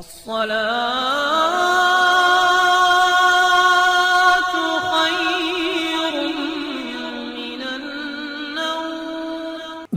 الصلاة خير من النوم۔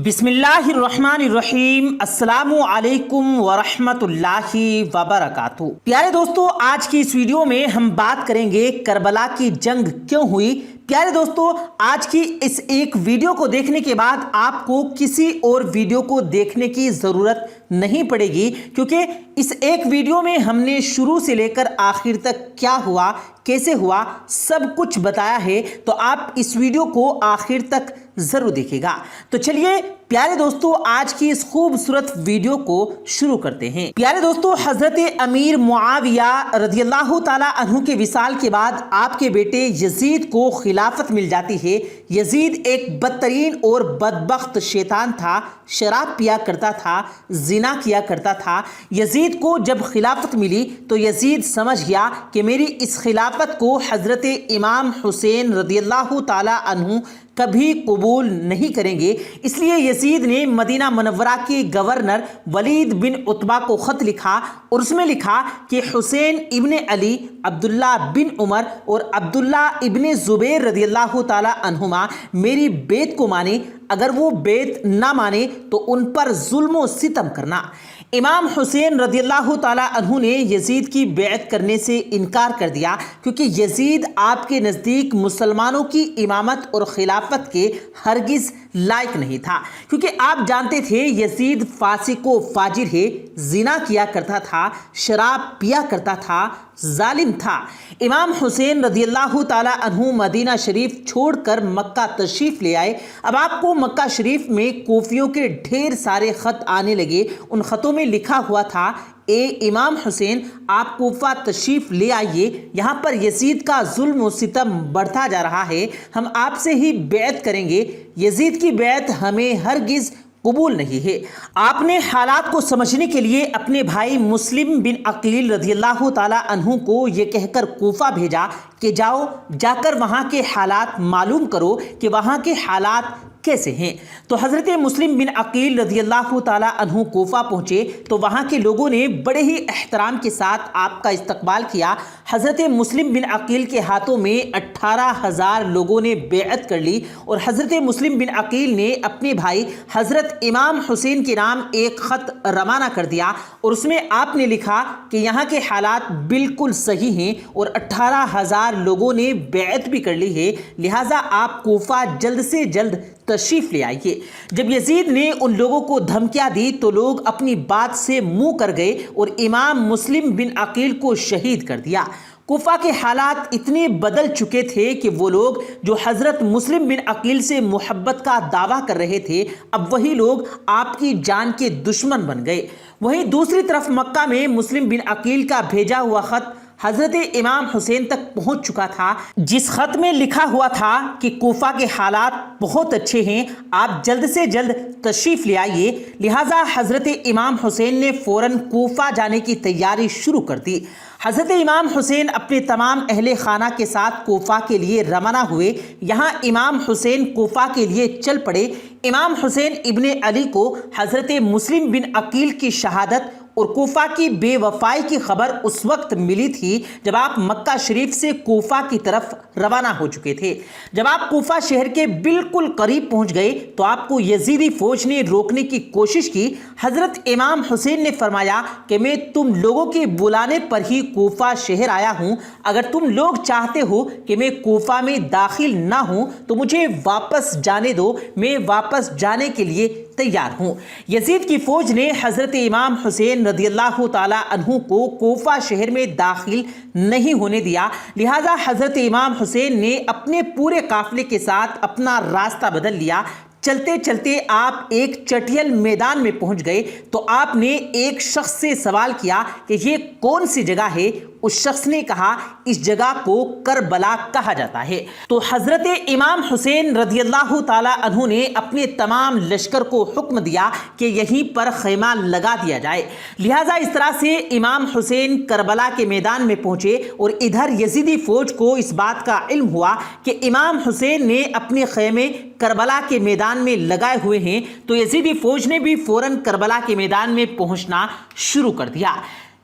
بسم اللہ الرحمن الرحیم۔ السلام علیکم ورحمۃ اللہ وبرکاتہ۔ پیارے دوستو، آج کی اس ویڈیو میں ہم بات کریں گے کربلا کی جنگ کیوں ہوئی۔ پیارے دوستو، آج کی اس ایک ویڈیو کو دیکھنے کے بعد آپ کو کسی اور ویڈیو کو دیکھنے کی ضرورت نہیں پڑے گی، کیونکہ اس ایک ویڈیو میں ہم نے شروع سے لے کر آخر تک کیا ہوا، کیسے ہوا، سب کچھ بتایا ہے۔ تو آپ اس ویڈیو کو آخر تک ضرور دیکھیے گا۔ تو چلیے پیارے دوستو، آج کی اس خوبصورت ویڈیو کو شروع کرتے ہیں۔ پیارے دوستو، حضرت امیر معاویہ رضی اللہ تعالی عنہ کے وصال کے بعد آپ کے بیٹے یزید کو خلافت مل جاتی ہے۔ یزید ایک بدترین اور بدبخت شیطان تھا، شراب پیا کرتا تھا، زنا کیا کرتا تھا۔ یزید کو جب خلافت ملی تو یزید سمجھ گیا کہ میری اس خلافت کو حضرت امام حسین رضی اللہ تعالی عنہ کبھی قبول نہیں کریں گے۔ اس لیے یزید نے مدینہ منورہ کے گورنر ولید بن عتبہ کو خط لکھا اور اس میں لکھا کہ حسین ابن علی، عبداللہ بن عمر اور عبداللہ ابن زبیر رضی اللہ تعالی عنہما میری بیعت کو مانے، اگر وہ بیعت نہ مانے تو ان پر ظلم و ستم کرنا۔ امام حسین رضی اللہ تعالیٰ عنہ نے یزید کی بیعت کرنے سے انکار کر دیا، کیونکہ یزید آپ کے نزدیک مسلمانوں کی امامت اور خلافت کے ہرگز لائق نہیں تھا، کیونکہ آپ جانتے تھے یزید فاسق و فاجر ہے، زنا کیا کرتا تھا، شراب پیا کرتا تھا، ظالم تھا۔ امام حسین رضی اللہ تعالیٰ عنہ مدینہ شریف چھوڑ کر مکہ تشریف لے آئے۔ اب آپ کو مکہ شریف میں کوفیوں کے ڈھیر سارے خط آنے لگے۔ ان خطوں میں لکھا ہوا تھا، اے امام حسین، آپ کوفہ تشریف لے آئیے، یہاں پر یزید کا ظلم و ستم بڑھتا جا رہا ہے، ہم آپ سے ہی بیعت کریں گے، یزید کی بیعت ہمیں ہرگز قبول نہیں ہے۔ آپ نے حالات کو سمجھنے کے لیے اپنے بھائی مسلم بن عقیل رضی اللہ تعالی عنہ کو یہ کہہ کر کوفہ بھیجا کہ جاؤ، جا کر وہاں کے حالات معلوم کرو کہ وہاں کے حالات کیسے ہیں۔ تو حضرت مسلم بن عقیل رضی اللہ تعالی عنہ کوفہ پہنچے تو وہاں کے لوگوں نے بڑے ہی احترام کے ساتھ آپ کا استقبال کیا۔ حضرت مسلم بن عقیل کے ہاتھوں میں 18,000 لوگوں نے بیعت کر لی اور حضرت مسلم بن عقیل نے اپنے بھائی حضرت امام حسین کے نام ایک خط روانہ کر دیا اور اس میں آپ نے لکھا کہ یہاں کے حالات بالکل صحیح ہیں اور 18,000 لوگوں نے بیعت بھی کر لی ہے، لہٰذا آپ کوفہ جلد سے جلد تشریف لے آئیے۔ جب یزید نے ان لوگوں کو دھمکیاں دی تو لوگ اپنی بات سے منہ کر گئے اور امام مسلم بن عقیل کو شہید کر دیا۔ کوفہ کے حالات اتنے بدل چکے تھے کہ وہ لوگ جو حضرت مسلم بن عقیل سے محبت کا دعویٰ کر رہے تھے، اب وہی لوگ آپ کی جان کے دشمن بن گئے۔ وہیں دوسری طرف مکہ میں مسلم بن عقیل کا بھیجا ہوا خط حضرت امام حسین تک پہنچ چکا تھا، جس خط میں لکھا ہوا تھا کہ کوفہ کے حالات بہت اچھے ہیں، آپ جلد سے جلد تشریف لے آئیے۔ لہٰذا حضرت امام حسین نے فوراً کوفہ جانے کی تیاری شروع کر دی۔ حضرت امام حسین اپنے تمام اہل خانہ کے ساتھ کوفہ کے لیے روانہ ہوئے۔ یہاں امام حسین کوفہ کے لیے چل پڑے۔ امام حسین ابن علی کو حضرت مسلم بن عقیل کی شہادت اور کوفہ کی بے وفائی کی خبر اس وقت ملی تھی جب آپ مکہ شریف سے کوفہ کی طرف روانہ ہو چکے تھے۔ جب آپ کوفہ شہر کے بالکل قریب پہنچ گئے تو آپ کو یزیدی فوج نے روکنے کی کوشش کی۔ حضرت امام حسین نے فرمایا کہ میں تم لوگوں کے بلانے پر ہی کوفہ شہر آیا ہوں، اگر تم لوگ چاہتے ہو کہ میں کوفہ میں داخل نہ ہوں تو مجھے واپس جانے دو، میں واپس جانے کے لیے تیار ہوں۔ یزید کی فوج نے حضرت امام حسین رضی اللہ تعالی عنہ کو کوفہ شہر میں داخل نہیں ہونے دیا، لہٰذا حضرت امام حسین نے اپنے پورے قافلے کے ساتھ اپنا راستہ بدل لیا۔ چلتے چلتے آپ ایک چٹیل میدان میں پہنچ گئے تو آپ نے ایک شخص سے سوال کیا کہ یہ کون سی جگہ ہے؟ اس شخص نے کہا اس جگہ کو کربلا کہا جاتا ہے۔ تو حضرت امام حسین رضی اللہ تعالی عنہ نے اپنے تمام لشکر کو حکم دیا کہ یہیں پر خیمہ لگا دیا جائے۔ لہٰذا اس طرح سے امام حسین کربلا کے میدان میں پہنچے اور ادھر یزیدی فوج کو اس بات کا علم ہوا کہ امام حسین نے اپنے خیمے کربلا کے میدان میں لگائے ہوئے ہیں، تو یزیدی فوج نے بھی فوراً کربلا کے میدان میں پہنچنا شروع کر دیا۔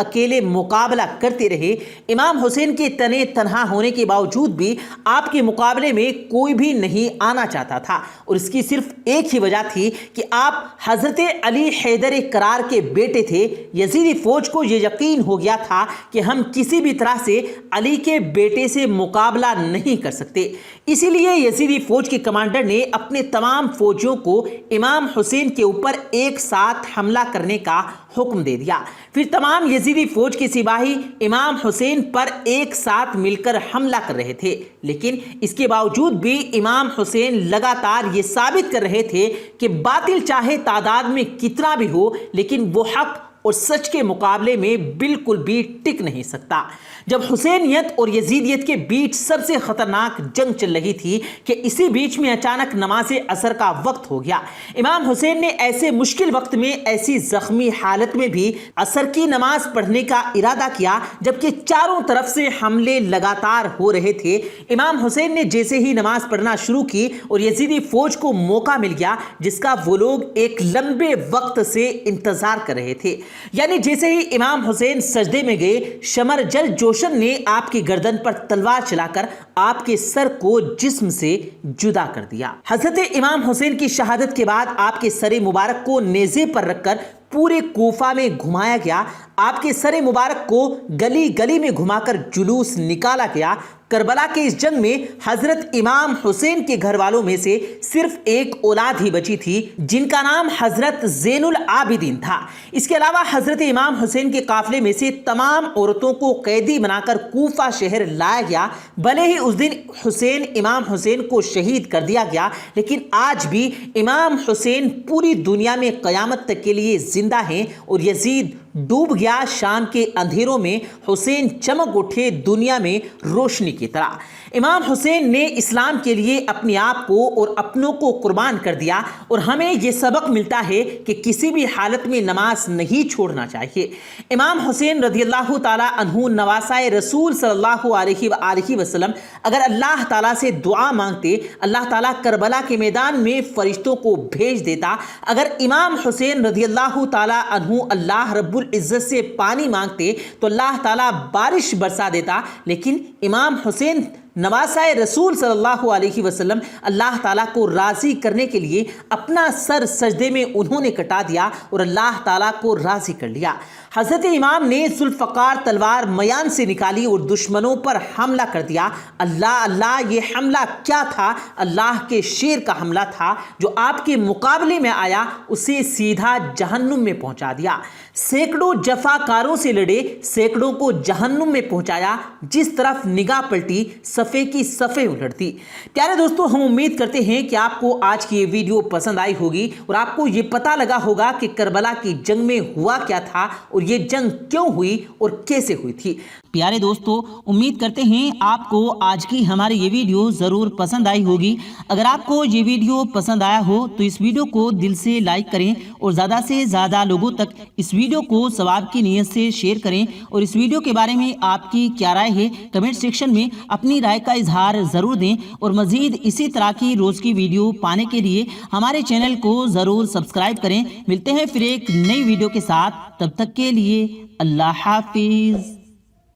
اکیلے مقابلہ کرتے رہے۔ امام حسین کے تنے تنہا ہونے کے باوجود بھی آپ کے مقابلے میں کوئی بھی نہیں آنا چاہتا تھا، اور اس کی صرف ایک ہی وجہ تھی کہ آپ حضرت علی حیدر کرار کے بیٹے تھے۔ یزیدی فوج کو یہ یقین ہو گیا تھا کہ ہم کسی بھی طرح سے علی کے بیٹے سے مقابلہ نہیں کر سکتے، اسی لیے یزیدی فوج کے کمانڈر نے اپنے تمام فوجیوں کو امام حسین کے اوپر ایک ساتھ حملہ کرنے کا حکم دے دیا۔ پھر تمام یزیدی فوج کے سپاہی امام حسین پر ایک ساتھ مل کر حملہ کر رہے تھے، لیکن اس کے باوجود بھی امام حسین لگاتار یہ ثابت کر رہے تھے کہ باطل چاہے تعداد میں کتنا بھی ہو، لیکن وہ حق اور سچ کے مقابلے میں بالکل بھی ٹک نہیں سکتا۔ جب حسینیت اور یزیدیت کے بیچ سب سے خطرناک جنگ چل رہی تھی کہ اسی بیچ میں اچانک نماز عصر کا وقت ہو گیا۔ امام حسین نے ایسے مشکل وقت میں، ایسی زخمی حالت میں بھی عصر کی نماز پڑھنے کا ارادہ کیا، جبکہ چاروں طرف سے حملے لگاتار ہو رہے تھے۔ امام حسین نے جیسے ہی نماز پڑھنا شروع کی اور یزیدی فوج کو موقع مل گیا جس کا وہ لوگ ایک لمبے وقت سے انتظار کر رہے تھے، یعنی جیسے ہی امام حسین سجدے میں گئے، شمر جل جوشن نے آپ کی گردن پر تلوار چلا کر آپ کے سر کو جسم سے جدا کر دیا۔ حضرت امام حسین کی شہادت کے بعد آپ کے سر مبارک کو نیزے پر رکھ کر پورے کوفہ میں گھمایا گیا۔ آپ کے سر مبارک کو گلی گلی میں گھما کر جلوس نکالا گیا۔ کربلا کے اس جنگ میں حضرت امام حسین کے گھر والوں میں سے صرف ایک اولاد ہی بچی تھی، جن کا نام حضرت زین العابدین تھا۔ اس کے علاوہ حضرت امام حسین کے قافلے میں سے تمام عورتوں کو قیدی بنا کر کوفہ شہر لایا گیا۔ بھلے ہی اس دن امام حسین کو شہید کر دیا گیا، لیکن آج بھی امام حسین پوری دنیا میں قیامت تک کے لیے زندہ ہیں، اور یزید ڈوب گیا شام کے اندھیروں میں، حسین چمک اٹھے دنیا میں روشنی کی طرح۔ امام حسین نے اسلام کے لیے اپنے آپ کو اور اپنوں کو قربان کر دیا، اور ہمیں یہ سبق ملتا ہے کہ کسی بھی حالت میں نماز نہیں چھوڑنا چاہیے۔ امام حسین رضی اللہ تعالیٰ عنہ نواسۂ رسول صلی اللہ علیہ وآلہ وسلم اگر اللہ تعالیٰ سے دعا مانگتے، اللہ تعالیٰ کربلا کے میدان میں فرشتوں کو بھیج دیتا۔ اگر امام حسین رضی اللہ تعالیٰ عنہ اللہ رب العزت سے پانی مانگتے تو اللہ تعالیٰ بارش برسا دیتا، لیکن امام حسین نواسۂ رسول صلی اللہ علیہ وسلم اللہ تعالیٰ کو راضی کرنے کے لیے اپنا سر سجدے میں انہوں نے کٹا دیا اور اللہ تعالیٰ کو راضی کر لیا۔ حضرت امام نے ذوالفقار تلوار میان سے نکالی اور دشمنوں پر حملہ کر دیا۔ اللہ یہ حملہ کیا تھا؟ اللہ کے شیر کا حملہ تھا جو آپ کے مقابلے میں آیا، اسے سیدھا جہنم میں پہنچا دیا۔ سینکڑوں جفاکاروں سے لڑے، سینکڑوں کو جہنم میں پہنچایا، جس طرف نگاہ پلٹی صفے کی صفے الٹتی۔ پیارے دوستو، ہم امید کرتے ہیں کہ آپ کو آج کی یہ ویڈیو پسند آئی ہوگی اور آپ کو یہ پتہ لگا ہوگا کہ کربلا کی جنگ میں ہوا کیا تھا اور یہ جنگ کیوں ہوئی اور کیسے ہوئی تھی۔ پیارے دوستو، امید کرتے ہیں آپ کو آج کی ہماری یہ ویڈیو ضرور پسند آئی ہوگی۔ اگر آپ کو یہ ویڈیو پسند آیا ہو تو اس ویڈیو کو دل سے لائک کریں اور زیادہ سے زیادہ لوگوں تک اس ویڈیو کو ثواب کی نیت سے شیئر کریں، اور اس ویڈیو کے بارے میں آپ کی کیا رائے ہے کمنٹ سیکشن میں اپنی رائے کا اظہار ضرور دیں، اور مزید اسی طرح کی روز کی ویڈیو پانے کے لیے ہمارے چینل کو ضرور سبسکرائب کریں۔ ملتے ہیں پھر ایک نئی ویڈیو کے ساتھ، تب تک کے لیے اللہ حافظ۔